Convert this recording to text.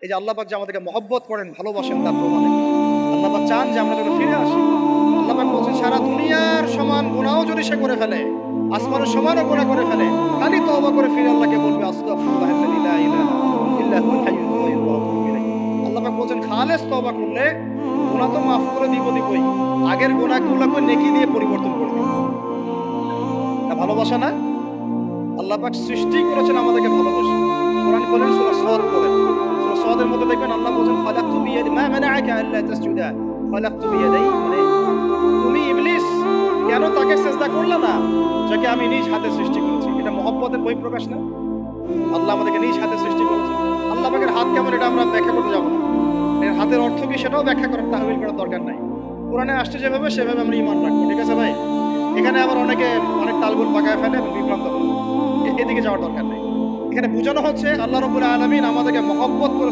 এই যে আল্লাহ পাক যে আমাদেরকে মহব্বত করেন, ভালোবাসেন, তার প্রমাণে আল্লাহ পাক চান যে আমরা যেন ফিরে আসি। আল্লাহ পাক বলছেন সারা দুনিয়ার সমান গুনাহও যদি সে করে ফেলে, আসমানের সমানও গুনাহ করে ফেলে, খালি তওবা করে ফিরে আল্লাহকে বলবে আস্তাগফিরুল্লাহাল্লাযী লা ইলাহা ইল্লা হুয়াল হাইয়ুল কাইয়্যুম ওয়া আতুবু ইলাইহি। আল্লাহ পাক বলছেন খালেস তওবা করলে গুনাহ তো মাফ করে দিবই, আগের গুনাহগুলোকে নেকি দিয়ে পরিবর্তন করে দিব। এটা ভালোবাসা না? আল্লাহ পাক সৃষ্টি করেছেন আমাদেরকে ভালোবেসে। কোরআন খোলেন, সূরা সাদ পড়েন। সূরা সাদের মধ্যে দেখবেন আল্লাহ বলেন খালাকতু বিয়াদি মা মানাআকা আল্লা তাসজুদা খালাকতু বিয়াদাই, মানে তুমি ইবলিস কেন তাকে সিজদা করলে না যাকে আমি নিজ হাতে সৃষ্টি করেছি। এটা মহব্বতের বহিঃপ্রকাশ না? আল্লাহ আমাদেরকে নিজ হাতে সৃষ্টি করেছে। আল্লাহ পাকের হাত কেমন এটা আমরা ব্যাখ্যা করতে যাব না। এর হাতের অর্থ কি সেটাও ব্যাখ্যা করার তাহবিল করার দরকার নাই। কোরআনে আসছে যেভাবে সেভাবে আমরা ঈমান রাখবো, ঠিক আছে ভাই? এখানে আবার অনেকে অনেক তালগোল পাকায় ফেলে এবং বিভ্রান্ত হয়, এদিকে যাওয়ার দরকার নেই। এখানে বোঝানো হচ্ছে আল্লাহ রাব্বুল আলামিন আমাদেরকে মহব্বত করে